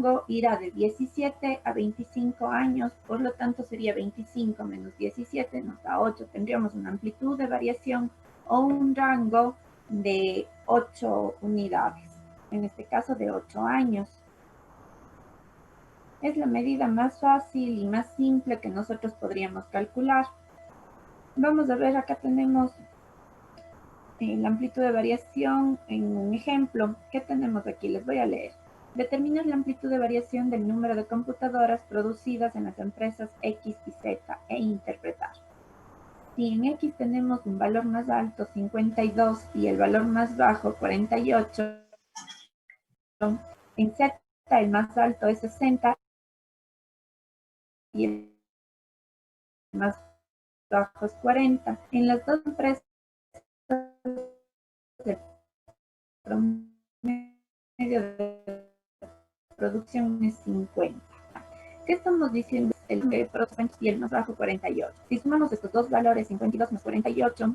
rango irá de 17 a 25 años, por lo tanto sería 25 menos 17 nos da 8. Tendríamos una amplitud de variación o un rango de 8 unidades, en este caso de 8 años. Es la medida más fácil y más simple que nosotros podríamos calcular. Vamos a ver, acá tenemos la amplitud de variación en un ejemplo. ¿Qué tenemos aquí? Les voy a leer. Determinar la amplitud de variación del número de computadoras producidas en las empresas X y Z e interpretar. Si en X tenemos un valor más alto, 52, y el valor más bajo, 48, en Z el más alto es 60 y el más bajo es 40. En las dos empresas el promedio de producción es 50. ¿Qué estamos diciendo? El de producción y el más bajo 48. Si sumamos estos dos valores, 52 más 48,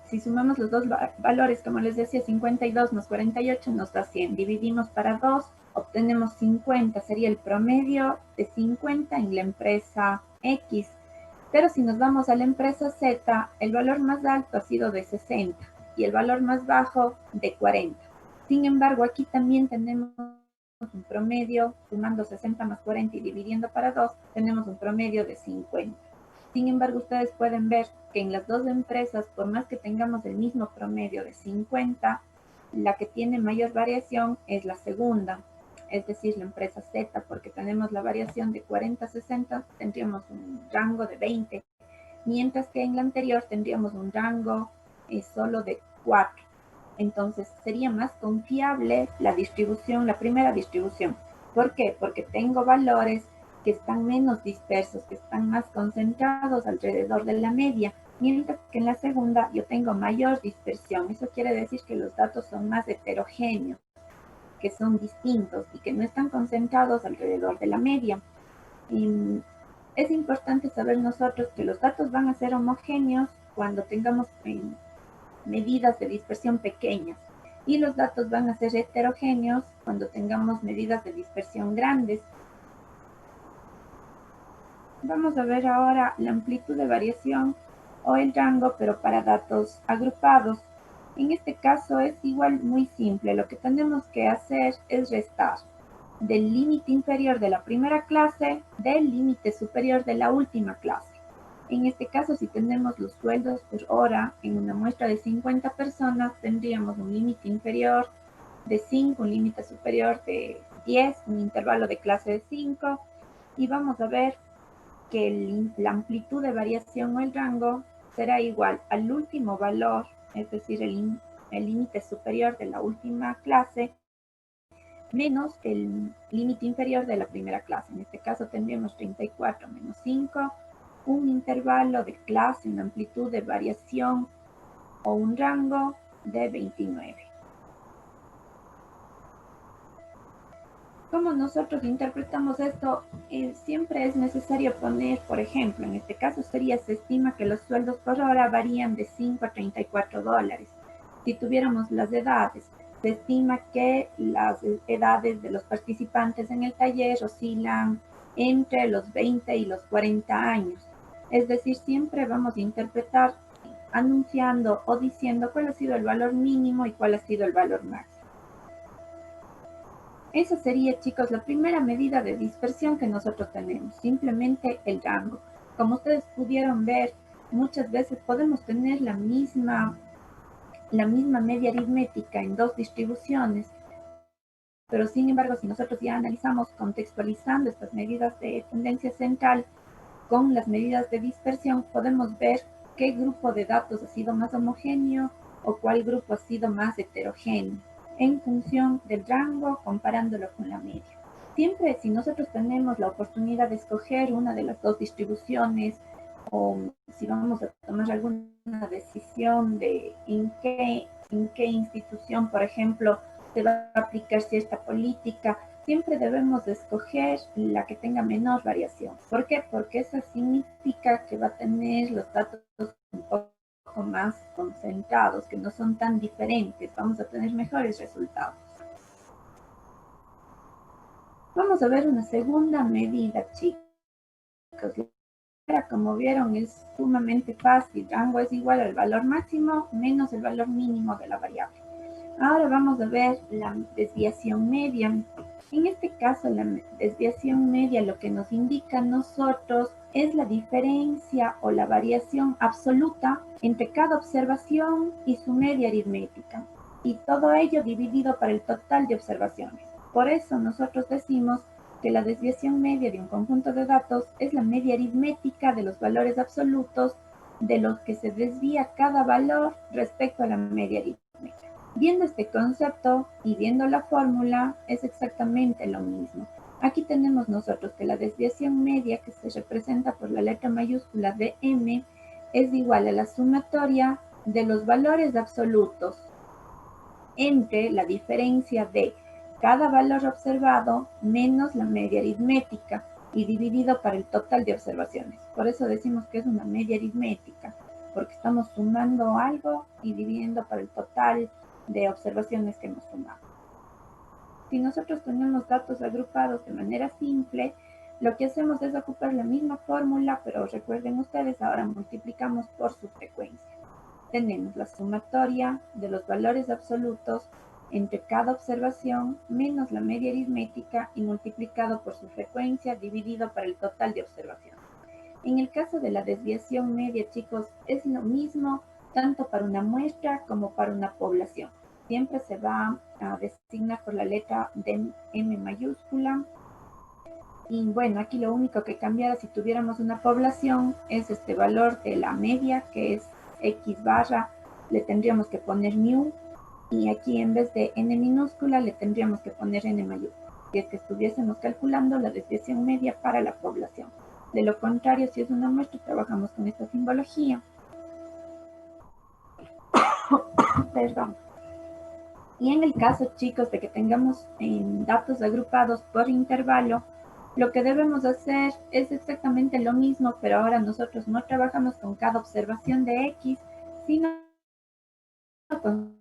si sumamos los dos valores, como les decía, 52 más 48 nos da 100. Dividimos para 2, obtenemos 50. Sería el promedio de 50 en la empresa X. Pero si nos vamos a la empresa Z, el valor más alto ha sido de 60 y el valor más bajo de 40. Sin embargo, aquí también tenemos un promedio, sumando 60 más 40 y dividiendo para 2, tenemos un promedio de 50. Sin embargo, ustedes pueden ver que en las dos empresas, por más que tengamos el mismo promedio de 50, la que tiene mayor variación es la segunda, es decir, la empresa Z, porque tenemos la variación de 40 a 60, tendríamos un rango de 20, mientras que en la anterior tendríamos un rango solo de 4. Entonces sería más confiable la distribución, la primera distribución. ¿Por qué? Porque tengo valores que están menos dispersos, que están más concentrados alrededor de la media, mientras que en la segunda yo tengo mayor dispersión. Eso quiere decir que los datos son más heterogéneos, que son distintos y que no están concentrados alrededor de la media. Y es importante saber nosotros que los datos van a ser homogéneos cuando tengamos medidas de dispersión pequeñas y los datos van a ser heterogéneos cuando tengamos medidas de dispersión grandes. Vamos a ver ahora la amplitud de variación o el rango, pero para datos agrupados. En este caso es igual muy simple. Lo que tenemos que hacer es restar del límite inferior de la primera clase del límite superior de la última clase. En este caso, si tenemos los sueldos por hora en una muestra de 50 personas, tendríamos un límite inferior de 5, un límite superior de 10, un intervalo de clase de 5, y vamos a ver que la amplitud de variación o el rango será igual al último valor, es decir, el límite superior de la última clase, menos el límite inferior de la primera clase. En este caso tendríamos 34 menos 5, un intervalo de clase, una amplitud de variación o un rango de 29. ¿Cómo nosotros interpretamos esto? Siempre es necesario poner, por ejemplo, en este caso se estima que los sueldos por hora varían de 5 a 34 dólares. Si tuviéramos las edades, se estima que las edades de los participantes en el taller oscilan entre los 20 y los 40 años. Es decir, siempre vamos a interpretar anunciando o diciendo cuál ha sido el valor mínimo y cuál ha sido el valor máximo. Esa sería, chicos, la primera medida de dispersión que nosotros tenemos, simplemente el rango. Como ustedes pudieron ver, muchas veces podemos tener la misma media aritmética en dos distribuciones, pero sin embargo, si nosotros ya analizamos contextualizando estas medidas de tendencia central con las medidas de dispersión, podemos ver qué grupo de datos ha sido más homogéneo o cuál grupo ha sido más heterogéneo en función del rango comparándolo con la media. Siempre si nosotros tenemos la oportunidad de escoger una de las dos distribuciones o si vamos a tomar alguna decisión de en qué institución, por ejemplo, se va a aplicar cierta política, siempre debemos escoger la que tenga menor variación. ¿Por qué? Porque eso significa que va a tener los datos un poco más concentrados, que no son tan diferentes, vamos a tener mejores resultados. Vamos a ver una segunda medida, chicos. Como vieron, es sumamente fácil. Rango es igual al valor máximo menos el valor mínimo de la variable. Ahora vamos a ver la desviación media. En este caso, la desviación media lo que nos indica a nosotros es la diferencia o la variación absoluta entre cada observación y su media aritmética. Y todo ello dividido para el total de observaciones. Por eso nosotros decimos que la desviación media de un conjunto de datos es la media aritmética de los valores absolutos de los que se desvía cada valor respecto a la media aritmética. Viendo este concepto y viendo la fórmula es exactamente lo mismo. Aquí tenemos nosotros que la desviación media, que se representa por la letra mayúscula de m, es igual a la sumatoria de los valores absolutos entre la diferencia de cada valor observado menos la media aritmética y dividido para el total de observaciones. Por eso decimos que es una media aritmética, porque estamos sumando algo y dividiendo para el total de observaciones que hemos sumado. Si nosotros tenemos datos agrupados de manera simple, lo que hacemos es ocupar la misma fórmula, pero recuerden ustedes, ahora multiplicamos por su frecuencia. Tenemos la sumatoria de los valores absolutos entre cada observación menos la media aritmética y multiplicado por su frecuencia dividido para el total de observaciones. En el caso de la desviación media, chicos, es lo mismo tanto para una muestra como para una población. Siempre se va a designar por la letra de M mayúscula. Y bueno, aquí lo único que cambiara si tuviéramos una población es este valor de la media, que es X barra, le tendríamos que poner mu, y aquí en vez de n minúscula le tendríamos que poner n mayúscula, si es que estuviésemos calculando la desviación media para la población. De lo contrario, si es una muestra, trabajamos con esta simbología. Perdón. Y en el caso, chicos, de que tengamos datos agrupados por intervalo, lo que debemos hacer es exactamente lo mismo, pero ahora nosotros no trabajamos con cada observación de X, sino con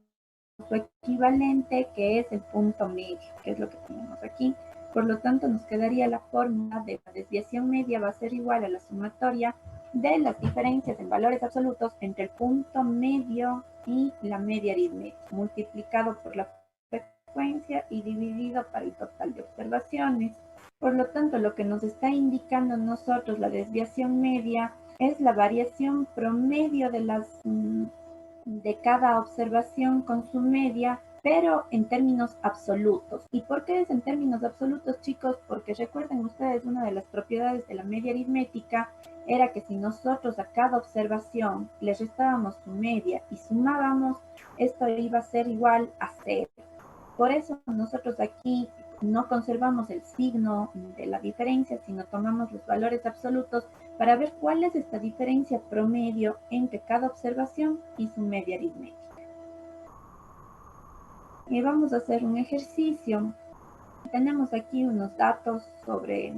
su equivalente, que es el punto medio, que es lo que tenemos aquí. Por lo tanto, nos quedaría la fórmula de la desviación media va a ser igual a la sumatoria de las diferencias en valores absolutos entre el punto medio y la media aritmética, multiplicado por la frecuencia y dividido para el total de observaciones. Por lo tanto, lo que nos está indicando nosotros la desviación media es la variación promedio de cada observación con su media, pero en términos absolutos. ¿Y por qué es en términos absolutos, chicos? Porque recuerden ustedes, una de las propiedades de la media aritmética era que si nosotros a cada observación le restábamos su media y sumábamos, esto iba a ser igual a 0. Por eso nosotros aquí no conservamos el signo de la diferencia, sino tomamos los valores absolutos para ver cuál es esta diferencia promedio entre cada observación y su media aritmética. Y vamos a hacer un ejercicio. Tenemos aquí unos datos sobre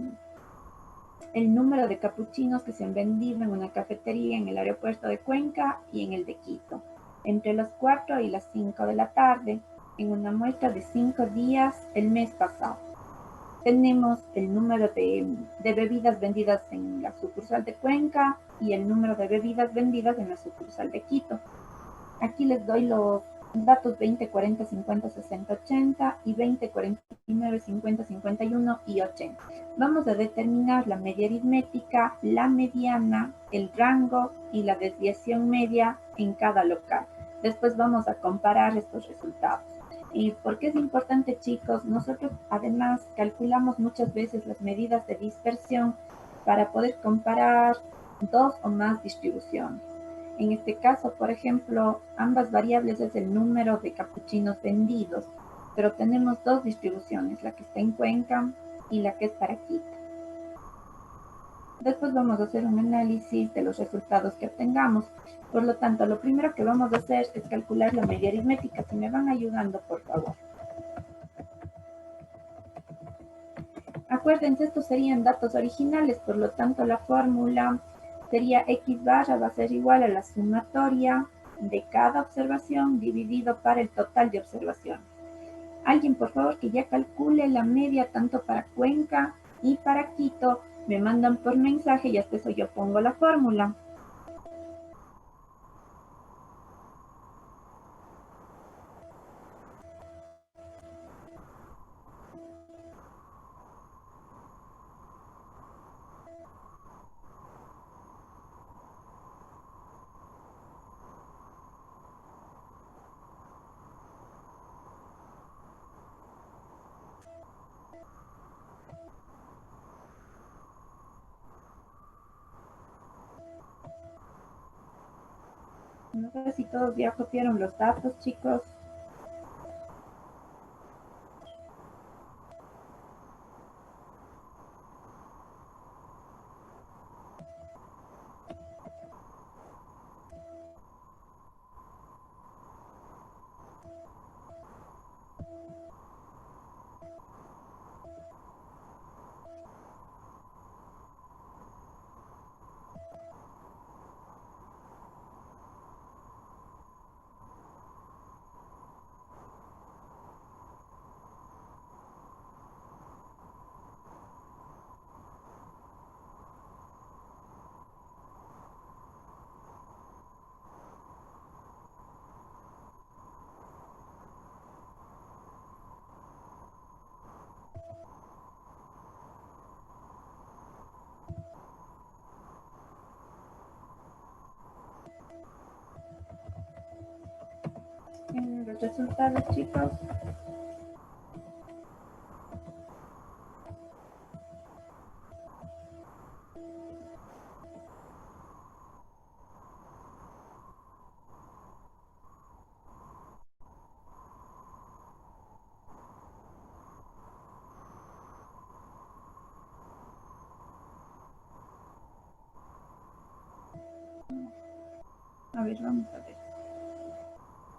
el número de capuchinos que se han vendido en una cafetería en el aeropuerto de Cuenca y en el de Quito, entre las 4 y las 5 de la tarde, en una muestra de 5 días el mes pasado. Tenemos el número de bebidas vendidas en la sucursal de Cuenca y el número de bebidas vendidas en la sucursal de Quito. Aquí les doy los datos 20, 40, 50, 60, 80 y 20, 49, 50, 51 y 80. Vamos a determinar la media aritmética, la mediana, el rango y la desviación media en cada local. Después vamos a comparar estos resultados. ¿Y por qué es importante, chicos? Nosotros además calculamos muchas veces las medidas de dispersión para poder comparar dos o más distribuciones. En este caso, por ejemplo, ambas variables es el número de capuchinos vendidos, pero tenemos dos distribuciones, la que está en Cuenca y la que es para Quito. Después vamos a hacer un análisis de los resultados que obtengamos. Por lo tanto, lo primero que vamos a hacer es calcular la media aritmética. Si me van ayudando, por favor. Acuérdense, estos serían datos originales, por lo tanto, la fórmula sería X barra va a ser igual a la sumatoria de cada observación dividido para el total de observaciones. Alguien, por favor, que ya calcule la media tanto para Cuenca y para Quito. Me mandan por mensaje y hasta eso yo pongo la fórmula. No sé si todos ya copiaron los datos, chicos. En los resultados, chicos. A ver, vamos a ver.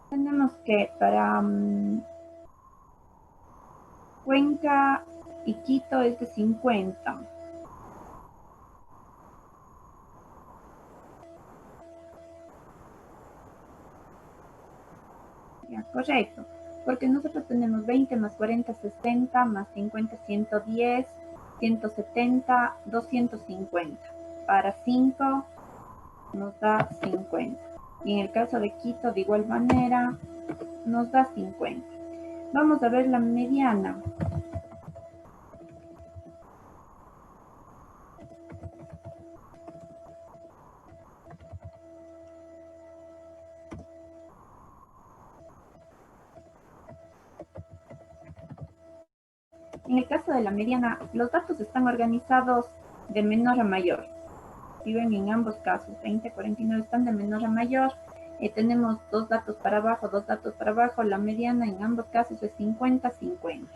Tenemos que para Cuenca y Quito es de 50. Ya, correcto. Porque nosotros tenemos 20 más 40, 60, más 50, 110, 170, 250. Para 5 nos da 50. Y en el caso de Quito, de igual manera, nos da 50. Vamos a ver la mediana. En el caso de la mediana, los datos están organizados de menor a mayor. Si ven en ambos casos, 20, 49 están de menor a mayor. Tenemos dos datos para abajo, dos datos para abajo. La mediana en ambos casos es 50, 50.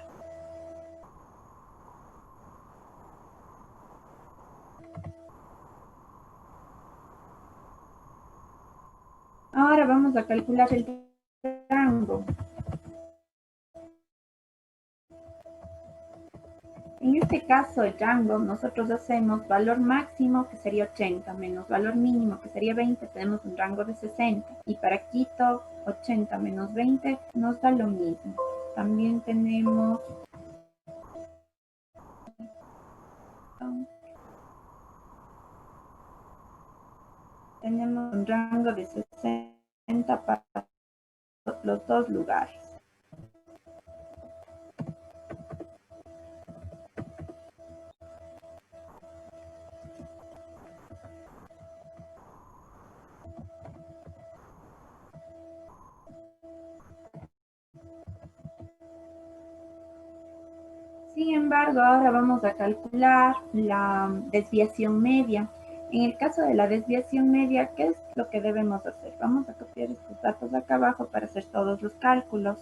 Ahora vamos a calcular el rango. En este caso, el rango, nosotros hacemos valor máximo, que sería 80, menos valor mínimo, que sería 20, tenemos un rango de 60. Y para Quito, 80 menos 20 nos da lo mismo. También tenemos un rango de 60 para los dos lugares. Sin embargo, ahora vamos a calcular la desviación media. En el caso de la desviación media, ¿qué es lo que debemos hacer? Vamos a copiar estos datos acá abajo para hacer todos los cálculos.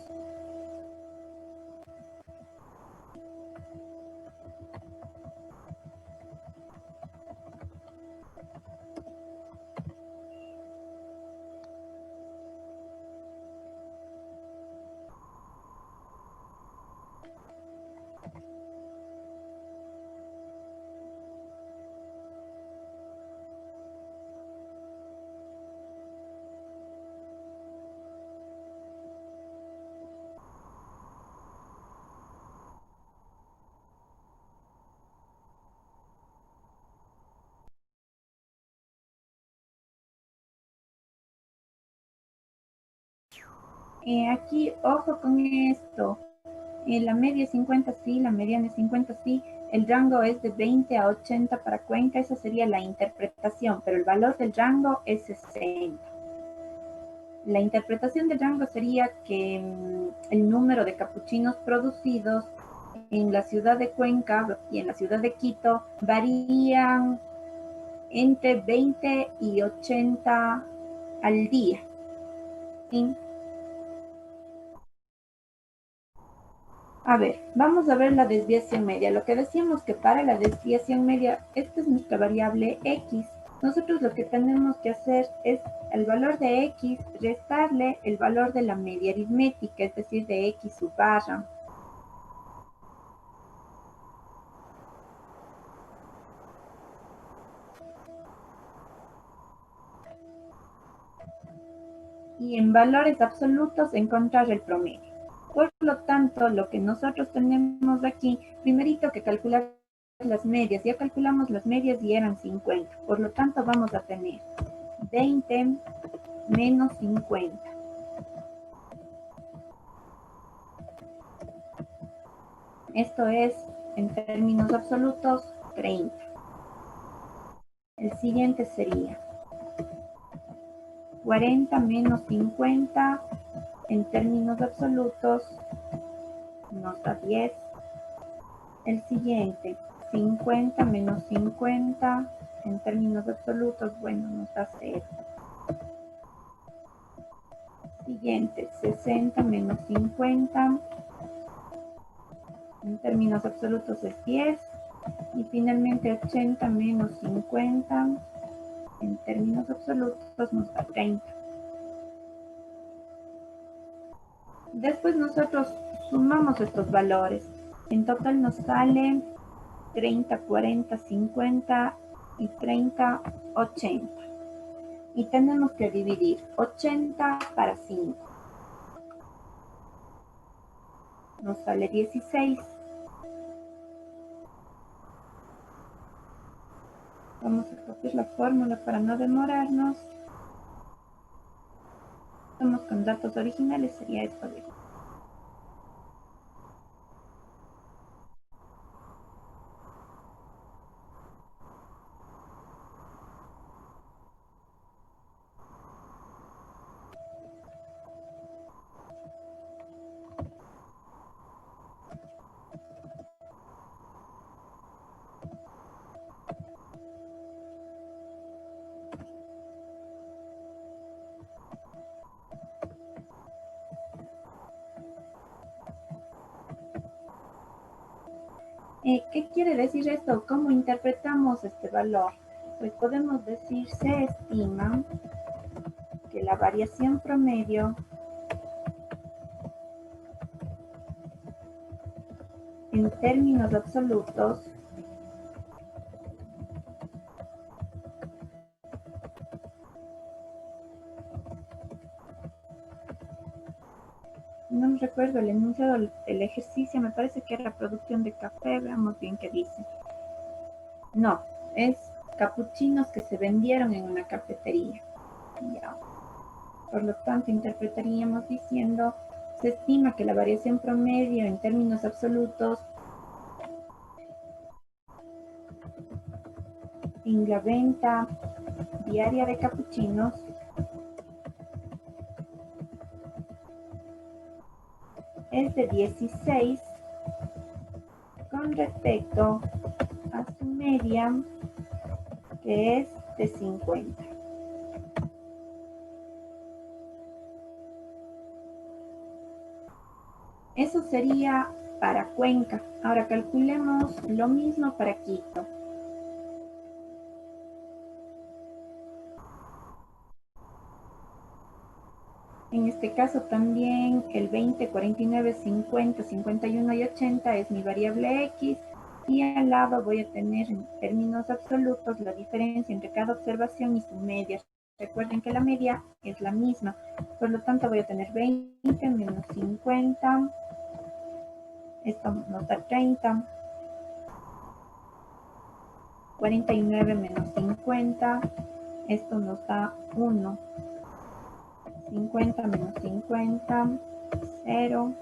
Aquí, ojo con esto. La media es 50 sí, la mediana es 50 sí. El rango es de 20 a 80 para Cuenca. Esa sería la interpretación, pero el valor del rango es 60. La interpretación del rango sería que el número de capuchinos producidos en la ciudad de Cuenca y en la ciudad de Quito varían entre 20 y 80 al día. ¿Sí? A ver, vamos a ver la desviación media. Lo que decíamos que para la desviación media, esta es nuestra variable X. Nosotros lo que tenemos que hacer es el valor de X, restarle el valor de la media aritmética, es decir, de X sub barra. Y en valores absolutos encontrar el promedio. Por lo tanto, lo que nosotros tenemos aquí, primerito que calcular las medias. Ya calculamos las medias y eran 50. Por lo tanto, vamos a tener 20 menos 50. Esto es, en términos absolutos, 30. El siguiente sería 40 menos 50, en términos absolutos, nos da 10. El siguiente, 50 menos 50, en términos absolutos, bueno, nos da 0. Siguiente, 60 menos 50, en términos absolutos es 10. Y finalmente 80 menos 50, en términos absolutos nos da 30. Después nosotros sumamos estos valores. En total nos sale 30, 40, 50 y 30, 80. Y tenemos que dividir 80 para 5. Nos sale 16. Vamos a copiar la fórmula para no demorarnos. Vamos con datos originales, sería esto de ¿qué quiere decir esto? ¿Cómo interpretamos este valor? Pues podemos decir, se estima que la variación promedio en términos absolutos no me recuerdo el enunciado del ejercicio, me parece que era producción de café, veamos bien qué dice. No, es capuchinos que se vendieron en una cafetería. Ya. Por lo tanto, interpretaríamos diciendo, se estima que la variación promedio en términos absolutos en la venta diaria de capuchinos es de 16 con respecto a su media, que es de 50. Eso sería para Cuenca. Ahora calculemos lo mismo para Quito. En este caso también el 20, 49, 50, 51 y 80 es mi variable X. Y al lado voy a tener en términos absolutos la diferencia entre cada observación y su media. Recuerden que la media es la misma. Por lo tanto voy a tener 20 menos 50. Esto nos da 30. 49 menos 50. Esto nos da 1. 50 menos 50, 0,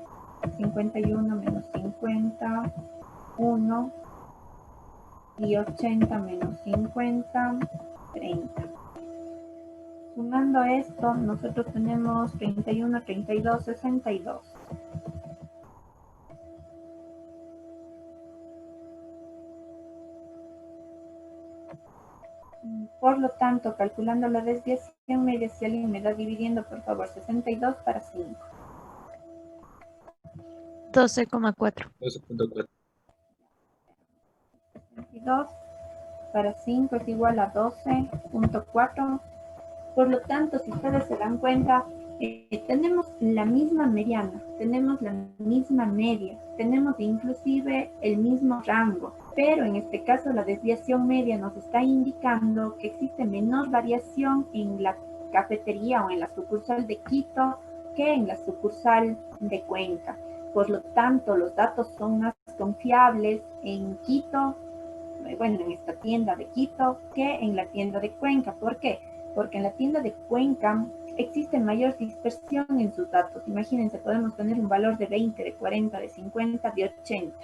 51 menos 50, 1, y 80 menos 50, 30. Sumando esto, nosotros tenemos 31, 32, 62. Por lo tanto, calculando la desviación media, si alguien me da dividiendo, por favor, 62 para 5. 12,4. 12.4. 62 para 5 es igual a 12.4. Por lo tanto, si ustedes se dan cuenta, tenemos la misma mediana, tenemos la misma media, tenemos inclusive el mismo rango, pero en este caso la desviación media nos está indicando que existe menor variación en la cafetería o en la sucursal de Quito que en la sucursal de Cuenca. Por lo tanto, los datos son más confiables en Quito, bueno, en esta tienda de Quito, que en la tienda de Cuenca. ¿Por qué? Porque en la tienda de Cuenca existe mayor dispersión en sus datos. Imagínense, podemos tener un valor de 20, de 40, de 50, de 80.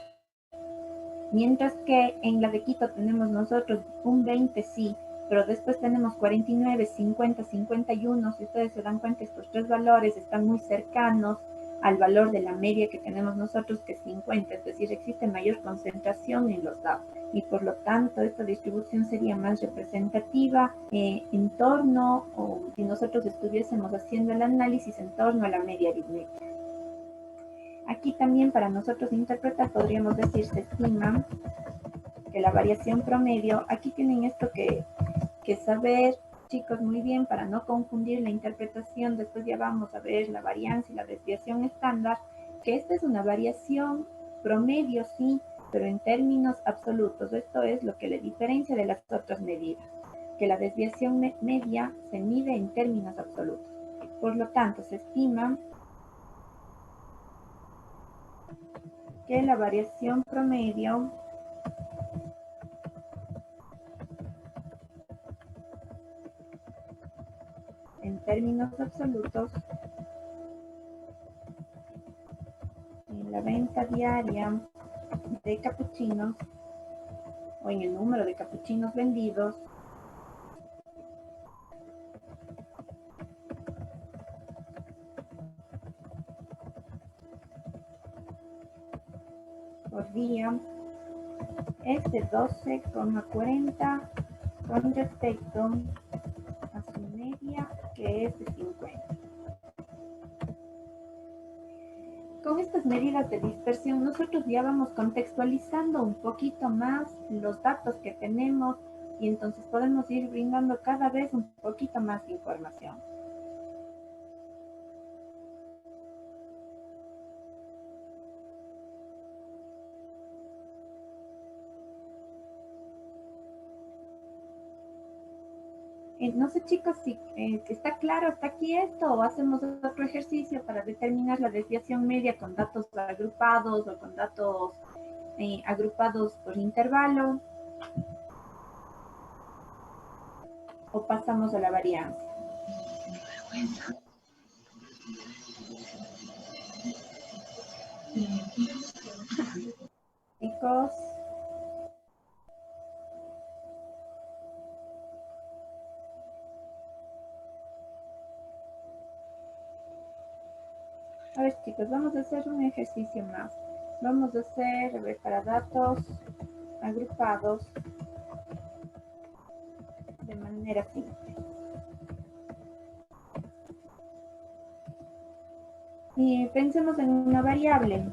Mientras que en la de Quito tenemos nosotros un 20 sí, pero después tenemos 49, 50, 51. Si ustedes se dan cuenta, estos tres valores están muy cercanos al valor de la media que tenemos nosotros, que es 50, es decir, existe mayor concentración en los datos y por lo tanto esta distribución sería más representativa en torno, o si nosotros estuviésemos haciendo el análisis en torno a la media aritmética. Aquí también para nosotros interpretar podríamos decir se estima que la variación promedio, aquí tienen esto que saber, chicos, muy bien, para no confundir la interpretación, después ya vamos a ver la varianza y la desviación estándar, que esta es una variación promedio, sí, pero en términos absolutos. Esto es lo que le diferencia de las otras medidas, que la desviación media se mide en términos absolutos. Por lo tanto, se estima que la variación promedio en términos absolutos en la venta diaria de capuchinos o en el número de capuchinos vendidos por día es de 12,40 con respecto a su media, que es de 50. Con estas medidas de dispersión, nosotros ya vamos contextualizando un poquito más los datos que tenemos y entonces podemos ir brindando cada vez un poquito más de información. No sé, chicos, si está claro hasta aquí esto o hacemos otro ejercicio para determinar la desviación media con datos agrupados o con datos agrupados por intervalo, o pasamos a la varianza. Chicos, a ver, chicos, vamos a hacer un ejercicio más. Vamos a hacer, a ver, para datos agrupados de manera simple. Y pensemos en una variable.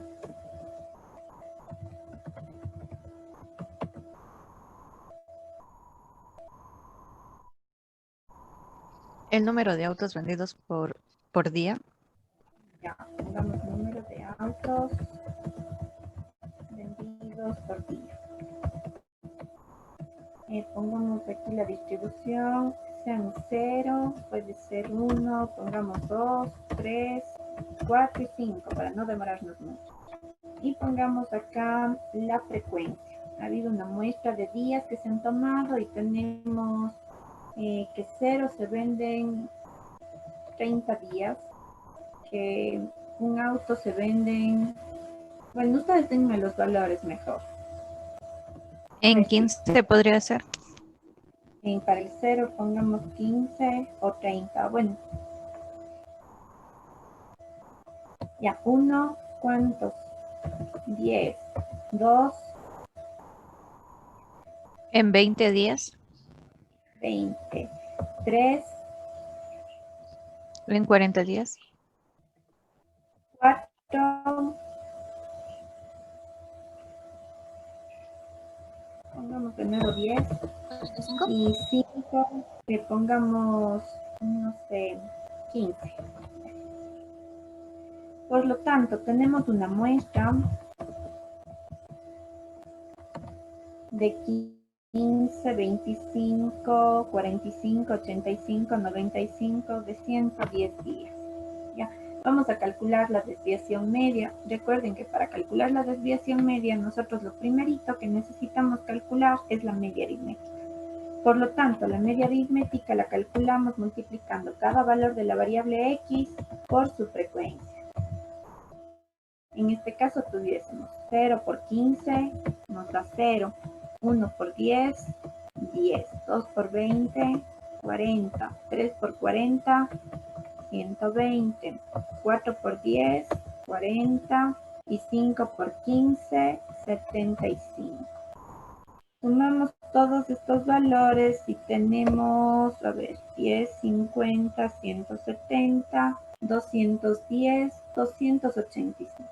El número de autos vendidos por día. Ya, pongamos número de autos vendidos por día. Pongamos aquí la distribución, sean 0, puede ser 1, pongamos 2, 3, 4 y 5 para no demorarnos mucho. Y pongamos acá la frecuencia. Ha habido una muestra de días que se han tomado y tenemos que 0 se venden 30 días, que un auto se vende en... Bueno, ustedes denme los valores mejor. En 15 podría ser. Para el 0 pongamos 15 o 30. Bueno, ya, 1, ¿cuántos? 10, 2, En 20 días. 20, 3, En 40 días. 4, pongamos de nuevo 10, y 5, que pongamos, no sé, 15. Por lo tanto, tenemos una muestra de 15, 25, 45, 85, 95, de 110 días. ¿Ya? Vamos a calcular la desviación media. Recuerden que para calcular la desviación media, nosotros lo primerito que necesitamos calcular es la media aritmética. Por lo tanto, la media aritmética la calculamos multiplicando cada valor de la variable x por su frecuencia. En este caso tuviésemos 0 por 15 nos da 0, 1 por 10, 10, 2 por 20, 40, 3 por 40, 120, 4 por 10, 40 y 5 por 15, 75. Sumamos todos estos valores y tenemos, a ver, 10, 50, 170, 210, 285.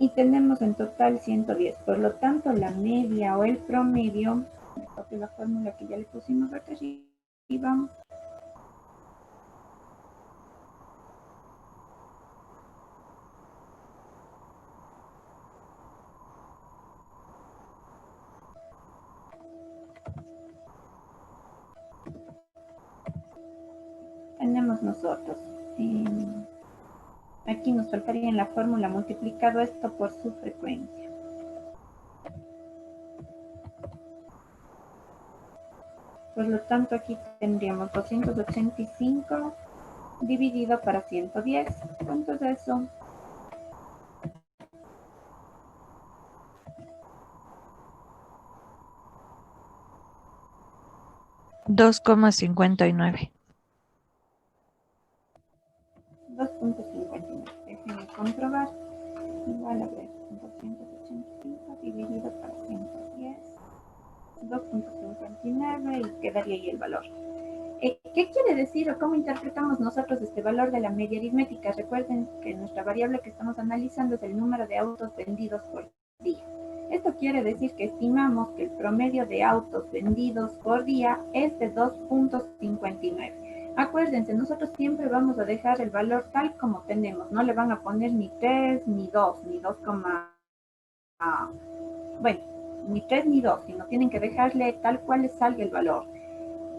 Y tenemos en total 110. Por lo tanto, la media o el promedio, copio la fórmula que ya le pusimos acá arriba, tenemos nosotros. Aquí nos faltaría en la fórmula multiplicado esto por su frecuencia. Por lo tanto, aquí tendríamos 285 dividido para 110. ¿Cuánto es eso? 2,59. 2.59. Déjenme comprobar. Igual a ver, 285 dividido para 110. 2.59 y quedaría ahí el valor. ¿Qué quiere decir o cómo interpretamos nosotros este valor de la media aritmética? Recuerden que nuestra variable que estamos analizando es el número de autos vendidos por día. Esto quiere decir que estimamos que el promedio de autos vendidos por día es de 2.59. Acuérdense, nosotros siempre vamos a dejar el valor tal como tenemos. No le van a poner ni 3, ni 2, ni 2, bueno, ni 3 ni 2, sino tienen que dejarle tal cual les salga el valor.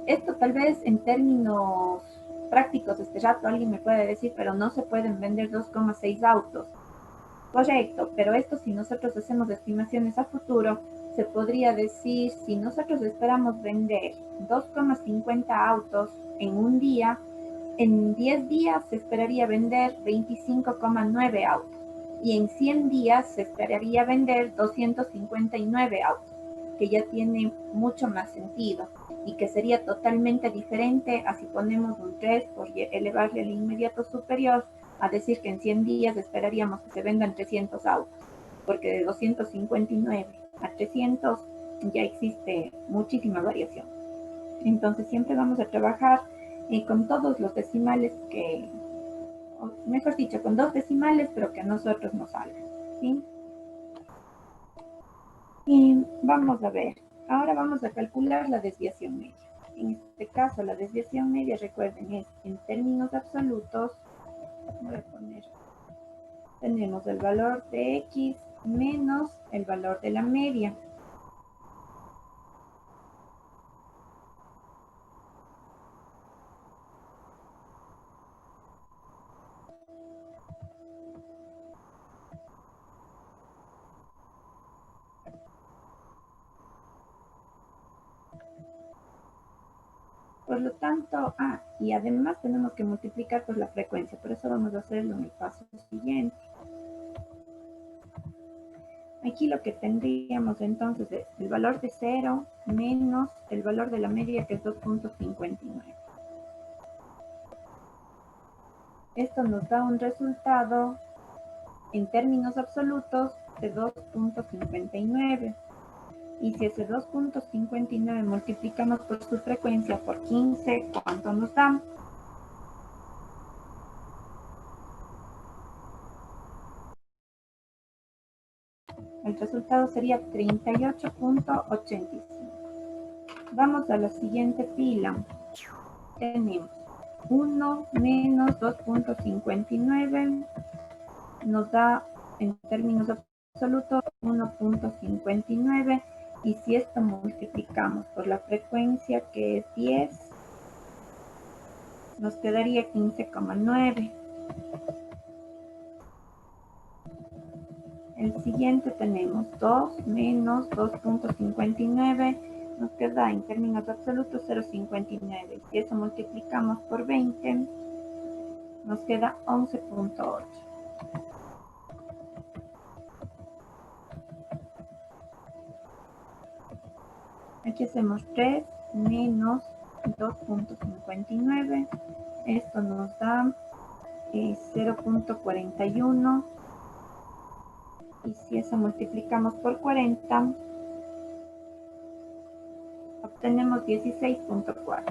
Esto tal vez en términos prácticos este rato alguien me puede decir, pero no se pueden vender 2,6 autos. Correcto, pero esto si nosotros hacemos estimaciones a futuro, se podría decir, si nosotros esperamos vender 2,50 autos en un día, en 10 días se esperaría vender 25,9 autos y en 100 días se esperaría vender 259 autos, que ya tiene mucho más sentido y que sería totalmente diferente a si ponemos un 3 por elevarle al inmediato superior, a decir que en 100 días esperaríamos que se vendan 300 autos, porque de 259 a 300 ya existe muchísima variación. Entonces siempre vamos a trabajar con todos los decimales que, o mejor dicho, con 2 decimales, pero que a nosotros nos salgan, ¿sí? Y vamos a ver, ahora vamos a calcular la desviación media. En este caso, la desviación media, recuerden, es en términos absolutos, voy a poner, tenemos el valor de x menos el valor de la media. Por lo tanto, y además tenemos que multiplicar por la frecuencia, por eso vamos a hacerlo en el paso siguiente. Aquí lo que tendríamos entonces es el valor de 0 menos el valor de la media, que es 2.59. Esto nos da un resultado en términos absolutos de 2.59. Y si ese 2.59 multiplicamos por su frecuencia por 15, ¿cuánto nos da? El resultado sería 38.85. Vamos a la siguiente fila. Tenemos 1 menos 2.59 nos da en términos absolutos 1.59, y si esto multiplicamos por la frecuencia, que es 10, nos quedaría 15,9. El siguiente tenemos 2 menos 2.59, nos queda en términos absolutos 0.59. Si eso multiplicamos por 20, nos queda 11.8. Aquí hacemos 3 menos 2.59. Esto nos da 0.41. Y si eso multiplicamos por 40, obtenemos 16.4.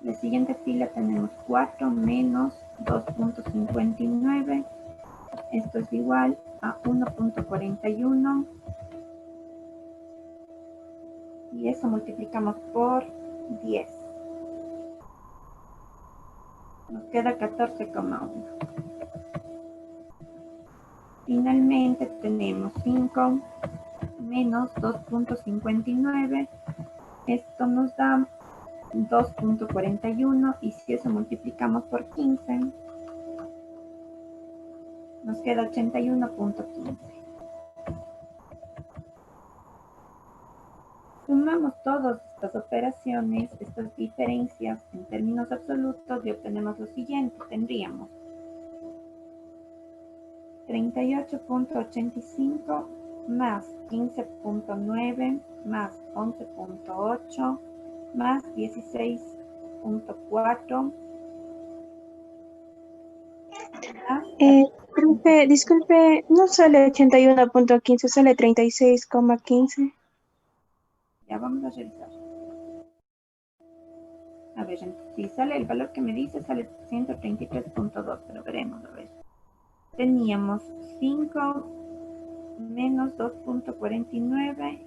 La siguiente fila tenemos 4 menos 2.59. Esto es igual a 1.41. Y eso multiplicamos por 10. Nos queda 14,1. Finalmente tenemos 5 menos 2.59. Esto nos da 2.41, y si eso multiplicamos por 15, nos queda 81.15. Sumamos todas estas operaciones, estas diferencias en términos absolutos, y obtenemos lo siguiente. Tendríamos 38.85 más 15.9 más 11.8 más 16.4 más... Profe, disculpe, no sale 81.15, sale 36,15. Ya vamos a revisar. A ver, si sale el valor que me dice, sale 133.2, pero veremos, a ver. Teníamos 5 menos 2.49,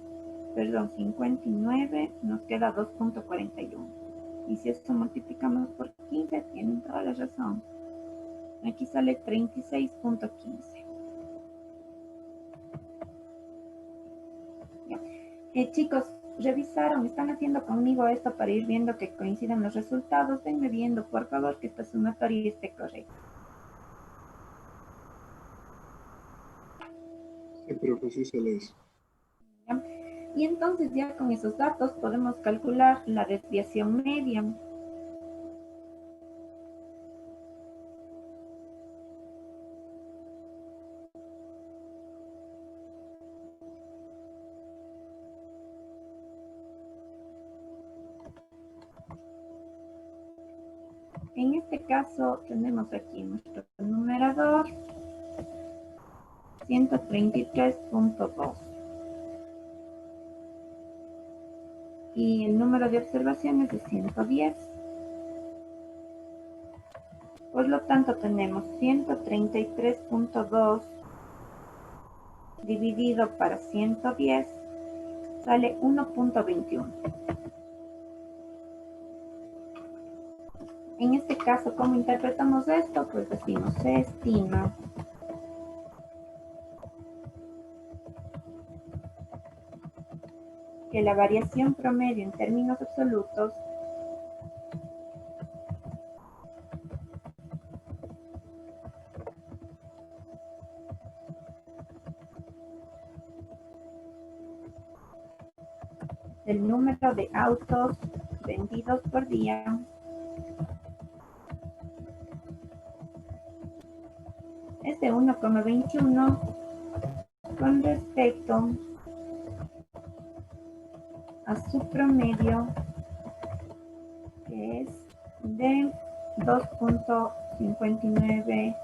perdón, 59, nos queda 2.41. Y si esto multiplicamos por 15, tienen toda la razón. Aquí sale 36.15. Chicos, revisaron, están haciendo conmigo esto para ir viendo que coincidan los resultados. Denme viendo, por favor, que esta sumatoria esté correcta. Sí, profe, sí sale eso. Y entonces ya con esos datos podemos calcular la desviación media. En este caso tenemos aquí nuestro numerador 133.2 y el número de observaciones es 110. Por lo tanto tenemos 133.2 dividido para 110 sale 1.21. En este caso, ¿cómo interpretamos esto? Pues decimos, se estima que la variación promedio en términos absolutos del número de autos vendidos por día es de 1,21 con respecto a su promedio, que es de 2,59